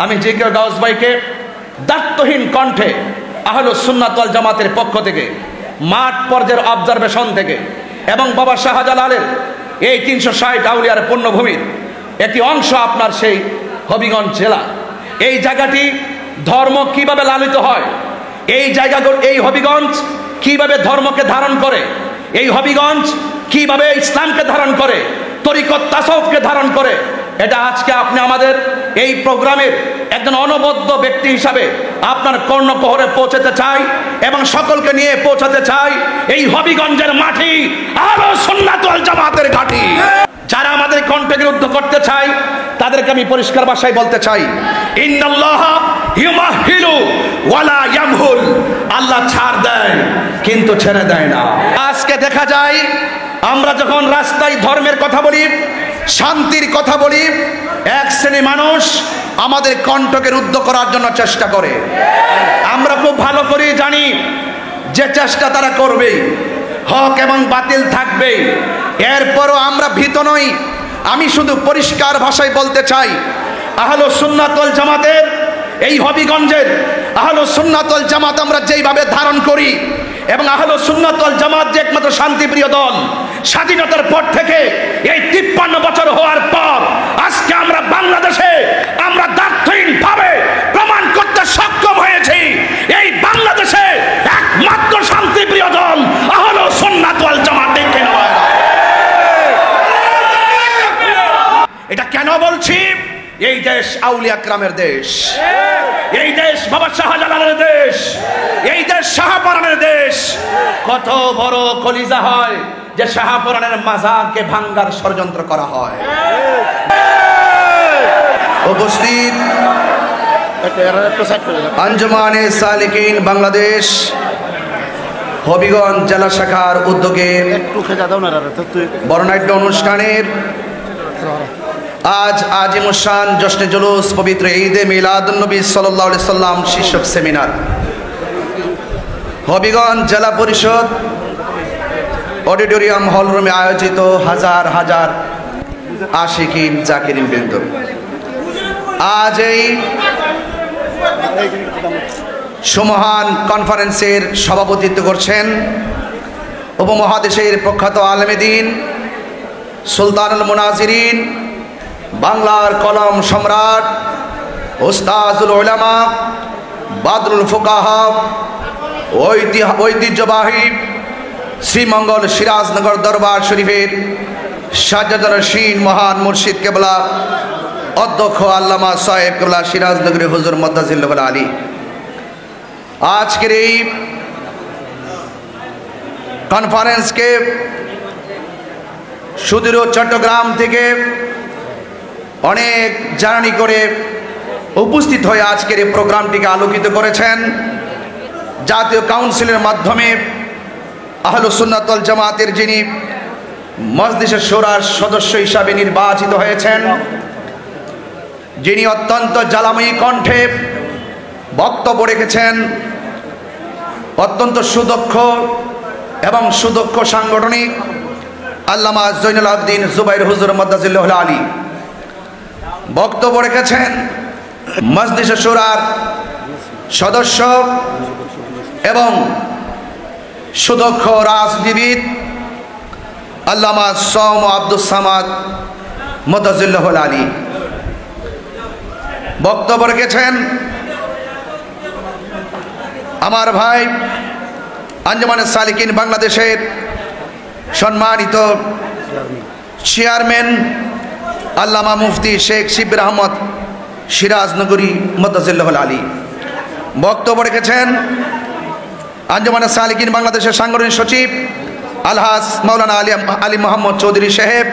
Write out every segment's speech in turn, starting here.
আমি যে কেউ গাউস ভাইকে দায়িত্বহীন কণ্ঠে আহলুস সুন্নাত ওয়াল জামাতের পক্ষ থেকে, মাঠ পর্যায়ের অবজারভেশন থেকে এবং বাবা শাহজালালের এই 360 আউলিয়ার পূর্ণভূমির একটি অংশ আপনার সেই হবিগঞ্জ জেলা, এই জায়গাটি ধর্ম কিভাবে লালিত হয়, এই জায়গাগুলো, এই হবিগঞ্জ কিভাবে ধর্মকে ধারণ করে, এই হবিগঞ্জ কিভাবে ইসলামকে ধারণ করে, তরিকত তাসাউফকে ধারণ করে, এটা আজকে আপনি আমাদের এই প্রোগ্রামের একজন অনবদ্য ব্যক্তি হিসাবে আপনার কর্ণপহরে পৌঁছাতে চাই এবং সকলকে নিয়ে পৌঁছাতে চাই এই হবিগঞ্জের মাটি আহলুস সুন্নাত ওয়াল জামাতের ঘাঁটি। যারা আমাদের কণ্ঠকে রুদ্ধ করতে চাই তাদেরকে আমি পরিষ্কার ভাষায় বলতে চাই, ইন্নাল্লাহা ইউমাহিলু ওয়ালা ইয়ামহুল, আল্লাহ ছাড় দেয় কিন্তু ছেড়ে দেয় না। আজকে দেখা যায় আমরা যখন রাস্তায় ধর্মের কথা বলি, শান্তির কথা বলি, এক শ্রেণী মানুষ আমাদের কণ্ঠকে রুদ্ধ করার জন্য চেষ্টা করে। আমরা খুব ভালো করে জানি যে চেষ্টা তারা করবেই, হক এবং বাতিল থাকবেই, এরপরও আমরা ভীত নই। আমি শুধু পরিষ্কার ভাষায় বলতে চাই, আহলুস সুন্নাত ওয়াল জামাতের এই হবিগঞ্জের আহলুস সুন্নাত ওয়াল জামাত আমরা যেইভাবে ধারণ করি এবং আহলুস সুন্নাত ওয়াল জামাত যে একমাত্র শান্তিপ্রিয় দল, স্বাধীনতার পর থেকে এই 53 বছর হওয়ার পর আজকে আমরা বাংলাদেশে আমরা দায়িত্বহীনভাবে প্রমাণ করতে সক্ষম হয়েছি এই বাংলাদেশে একমাত্র শান্তিপ্রিয় দল আহলুস সুন্নাত ওয়াল জামাত। এটা কেন বলছি? এই দেশ আউলিয়া کرامের দেশ, এই দেশ বাবা শাহজালালের দেশ, এই দেশ শাহপরানের দেশ। কত বড় কলিজা হয় যে শাহপরানের মাজারকে ভাঙ্গার ষড়যন্ত্র করা হয়। উপস্থিত আঞ্জুমানে সালিকিন বাংলাদেশ হবিগঞ্জ জেলা শাখার উদ্যোগে বর্ণাঢ্য অনুষ্ঠানের আজ আজিমুশান জশ্নে জুলুস পবিত্র ঈদে মিলাদুন্নবী সাল্লাল্লাহু আলাইহি সাল্লাম শীর্ষক সেমিনার হবিগঞ্জ জেলা পরিষদ অডিটোরিয়াম হলরুমে আয়োজিত হাজার হাজার আশিকিন জাকিরিন বৃন্দ। আজ এই সুমহান কনফারেন্সের সভাপতিত্ব করছেন উপমহাদেশের প্রখ্যাত আলেমে দ্বীন সুলতানুল মুনাজিরিন, বাংলার কলম সম্রাট, উস্তাজুল উলামা, বাদরুল ফুকাহা, ঐতিহ্যবাহী শ্রীমঙ্গল সিরাজনগর দরবার শরীফের শাহজালাল রশিদ মহান মুর্শিদ কেবলা অধ্যক্ষ আল্লামা সাহেব কেবলা সিরাজনগরী হুজুর মদ্দাজিল্লাহুল আলী। আজকের এই কনফারেন্সকে সুদূর চট্টগ্রাম থেকে অনেক জার্নি করে উপস্থিত হয়ে আজকের এই প্রোগ্রামটিকে আলোকিত করেছেন। জাতীয় কাউন্সিলের মাধ্যমে আহলুস সুন্নাত ওয়াল জামাতের যিনি মজলিসে শুরার সদস্য হিসাবে নির্বাচিত হয়েছেন, যিনি অত্যন্ত জ্বালাময়ী কণ্ঠে বক্তব্য রেখেছেন, অত্যন্ত সুদক্ষ এবং সুদক্ষ সাংগঠনিক আল্লামা জৈনুল আবদিন জুবাইর হুজুর মদ্দাজিল্লাহুল আলী বক্তব্য রেখেছেন। মজলিসে শুরার সদস্য এবং সুদক্ষ রাজনীতিবিদ আল্লামা সৌম আব্দুস সামাদ মদ্দাজিল্লাহুল আলী বক্তব্য রেখেছেন। আমার ভাই আঞ্জুমানে সালিকিন বাংলাদেশের সম্মানিত চেয়ারম্যান আল্লামা মুফতি শেখ শিবির আহমদ সিরাজনগরী মদ্দাজিল্লাহুল আলী বক্তব্য রেখেছেন। আঞ্জুমানে সালিকিন বাংলাদেশের সাংগঠনিক সচিব আলহাজ মাওলানা আলী মোহাম্মদ চৌধুরী সাহেব,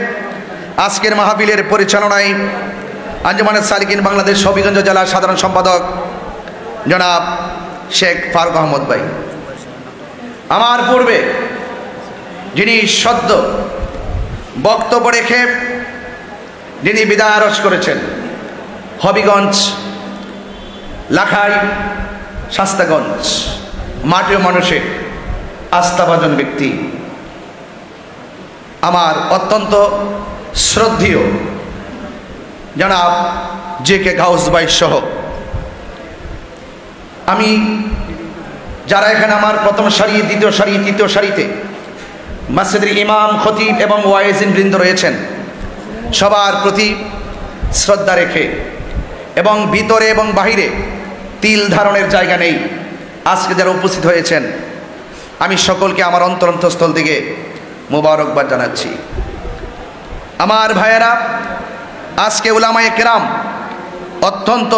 আজকের মাহফিলের পরিচালনায় আঞ্জুমানে সালিকিন বাংলাদেশ হবিগঞ্জ জেলার সাধারণ সম্পাদক জনাব শেখ ফারুক আহমদ ভাই, আমার পূর্বে যিনি সদ্য বক্তব্য রেখে যিনি বিদায় আরজ করেছেন, হবিগঞ্জ, লাখাই, শাস্তাগঞ্জ মাটির মানুষের আস্থাভাজন ব্যক্তি, আমার অত্যন্ত শ্রদ্ধেয় জনাব জে কে গাউস ভাই সহ আমি যারা এখানে আমার প্রথম সারি, দ্বিতীয় সারি, তৃতীয় সারিতে মসজিদের ইমাম, খতিব এবং ওয়াইজিন বৃন্দ রয়েছেন, সবার প্রতি শ্রদ্ধা রেখে এবং ভিতরে এবং বাহিরে তিল ধারণের জায়গা নেই আজকে যারা উপস্থিত হয়েছেন, আমি সকলকে আমার অন্তরস্থল থেকে মোবারকবাদ জানাচ্ছি। আমার ভাইয়েরা, আজকে উলামায়ে কেরাম অত্যন্ত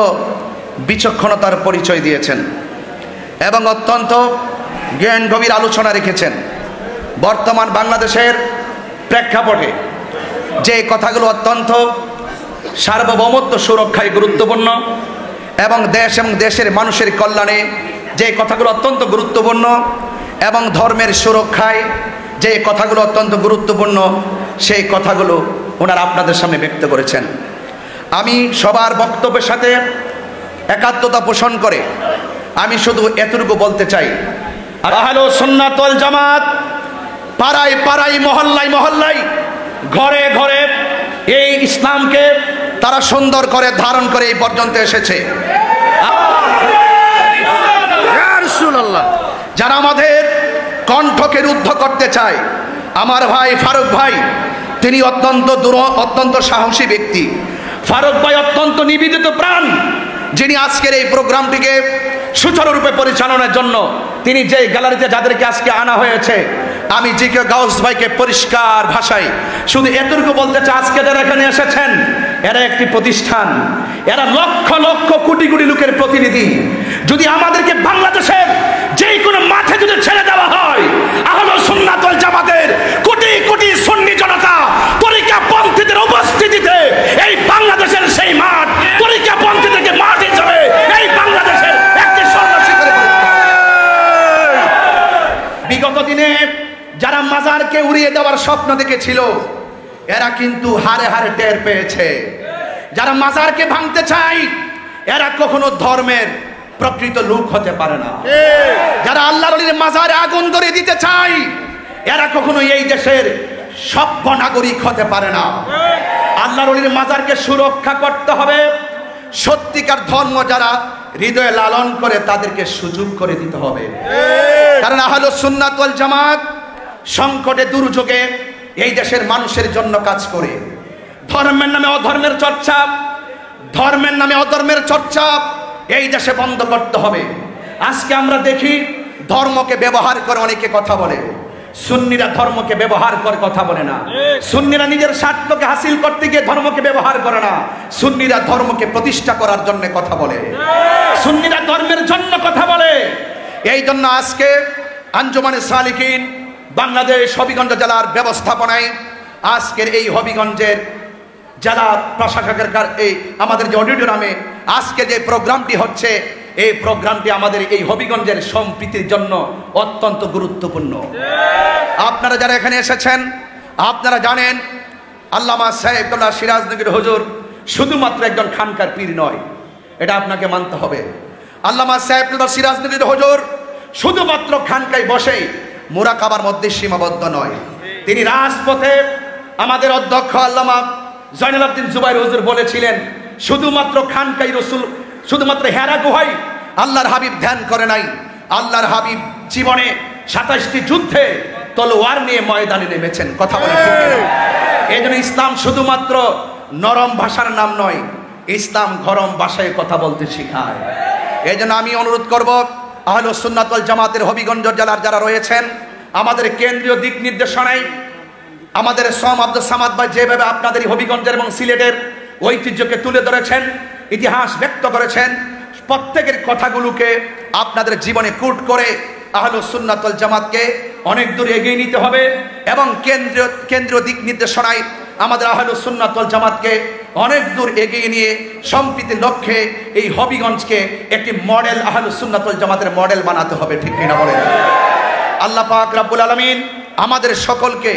বিচক্ষণতার পরিচয় দিয়েছেন এবং অত্যন্ত জ্ঞান গভীর আলোচনা রেখেছেন। বর্তমান বাংলাদেশের প্রেক্ষাপটে যে কথাগুলো অত্যন্ত সার্বভৌমত্ব সুরক্ষায় গুরুত্বপূর্ণ এবং দেশ এবং দেশের মানুষের কল্যাণে যে কথাগুলো অত্যন্ত গুরুত্বপূর্ণ এবং ধর্মের সুরক্ষায় যে কথাগুলো অত্যন্ত গুরুত্বপূর্ণ, সেই কথাগুলো ওনারা আপনাদের সামনে ব্যক্ত করেছেন। আমি সবার বক্তব্যের সাথে একাত্মতা পোষণ করে আমি শুধু এতটুকু বলতে চাই, আহলুস সুন্নাত ওয়াল জামাত পাড়ায় পাড়ায়, মহল্লায় মহল্লায়, ঘরে ঘরে এই ইসলামকে তারা সুন্দর করে ধারণ করে এই পর্যন্ত এসেছে। যারা আমাদের কণ্ঠকে রুদ্ধ করতে চায়, আমার ভাই ফারুক ভাই তিনি অত্যন্ত সাহসী ব্যক্তি। ফারুক ভাই অত্যন্ত নিবেদিত প্রাণ, যিনি আজকের এই প্রোগ্রামটিকে সুচারুরূপে পরিচালনার জন্য তিনি যে গ্যালারিতে যাদেরকে আজকে আনা হয়েছে, আমি জিকে গাউস ভাইকে পরিষ্কার ভাষায় শুধু এতটুকু বলতে চাই, আজকে যারা এখানে এসেছেন এরা একটি প্রতিষ্ঠান, এরা লক্ষ লক্ষ কোটি কোটি লোকের প্রতিনিধি। যদি আমাদেরকে বাংলাদেশের যে কোনো মাঠে যদি ছেড়ে দেওয়া হয়, আহলুস সুন্নাত ওয়াল জামাতের কোটি কোটি সুন্নি জনতা তরিকাপন্থীদের উপস্থিতিতে এই বাংলাদেশের সেই মাঠ তরিকাপন্থীদেরকে মাঠ হিসেবে এই বাংলাদেশের একটি স্বর্ণশিখরে বিগত দিনে যারা মাজারকে উড়িয়ে দেওয়ার স্বপ্ন দেখেছিল, এরা কিন্তু হারে হারে টের পেয়েছে। যারা মাজারকে ভাঙতে চায় এরা কখনো ধর্মের প্রকৃত লোক হতে পারে না। যারা আল্লাহর ওলির মাজারে আগুন ধরিয়ে দিতে চায় এরা কখনো এই দেশের সভ্য নাগরিক হতে পারে না। আল্লাহর ওলির মাজারকে সুরক্ষা করতে হবে। সত্যিকার ধর্ম যারা হৃদয়ে লালন করে তাদেরকে সুযোগ করে দিতে হবে। কারণ আহলুস সুন্নাত ওয়াল জামাত সংকটে দুর্যোগে এই দেশের মানুষের জন্য কাজ করে। ধর্মের নামে অধর্মের চর্চা, ধর্মের নামে অধর্মের চর্চা এই দেশে বন্ধ করতে হবে। আজকে আমরা দেখি ধর্মকে ব্যবহার করে অনেকে কথা বলে, সুন্নিরা ধর্মকে ব্যবহার করে কথা বলে না। সুন্নিরা নিজের স্বার্থকে হাসিল করতে গিয়ে ধর্মকে ব্যবহার করে না, সুন্নিরা ধর্মকে প্রতিষ্ঠা করার জন্য কথা বলে, সুন্নিরা ধর্মের জন্য কথা বলে। এই জন্য আজকে আঞ্জুমানে সালিকিন বাংলাদেশ হবিগঞ্জ জেলার ব্যবস্থাপনায় আজকের এই হবিগঞ্জের জেলা প্রশাসকের এই আমাদের যে অডিটোরিয়ামে আজকে যে প্রোগ্রামটি হচ্ছে, এই প্রোগ্রামটি আমাদের এই হবিগঞ্জের সম্প্রীতির জন্য অত্যন্ত গুরুত্বপূর্ণ। আপনারা যারা এখানে এসেছেন আপনারা জানেন আল্লামা সাইফুল্লাহ সিরাজনগর হুজুর শুধুমাত্র একজন খানকার পীর নয়, এটা আপনাকে মানতে হবে। আল্লামা সাইফুল্লাহ সিরাজনগর হুজুর শুধুমাত্র খানকায় বসে মুরাকাবার মধ্যে সীমাবদ্ধ নয়, তিনি রাজপথে আমাদের অধ্যক্ষ আল্লামা জয়নুল আবদিন জুবাইর হুজুর বলেছিলেন, শুধুমাত্র খানকাই রসুল, শুধুমাত্র হেরা গুহাই আল্লাহর হাবিব ধ্যান করে নাই, আল্লাহর হাবিব জীবনে 27টি যুদ্ধে তলোয়ার নিয়ে ময়দানে নেমেছেন। কথা বলে ঠিক না? এই জন্য ইসলাম শুধুমাত্র নরম ভাষার নাম নয়, ইসলাম গরম ভাষায় কথা বলতে শেখায়। এই জন্য আমি অনুরোধ করব আহলুস সুন্নাত ওয়াল জামাতের হবিগঞ্জ জেলার যারা রয়েছেন, আমাদের কেন্দ্রীয় দিক নির্দেশনায় আমাদের সোম আব্দুল সামাদ ভাই যেভাবে আপনাদের হবিগঞ্জের এবং সিলেটের ঐতিহ্যকে তুলে ধরেছেন, ইতিহাস ব্যক্ত করেছেন, প্রত্যেকের কথাগুলোকে আপনাদের জীবনে কুট করে আহলুস সুন্নাত ওয়াল জামাতকে অনেক দূর এগিয়ে নিতে হবে এবং কেন্দ্রীয় দিক নির্দেশনায় আমাদের আহলুস সুন্নাত ওয়াল জামাতকে অনেক দূর এগিয়ে নিয়ে সম্প্রীতির লক্ষ্যে এই হবিগঞ্জকে একটি মডেল আহলুস সুন্নাত ওয়াল জামাতের মডেল বানাতে হবে। ঠিক কিনা বলেন? আল্লাহ পাক রব্বুল আলামিন আমাদের সকলকে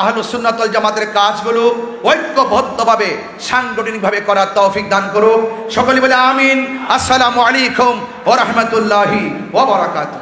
আহলুস সুন্নাত ওয়াল জামাতের কাজগুলো ঐক্যবদ্ধভাবে সাংগঠনিকভাবে করার তৌফিক দান করুন। সকলে বলে আমিন। আসসালামু আলাইকুম ওয়া রাহমাতুল্লাহি ওয়া বারাকাতুহু।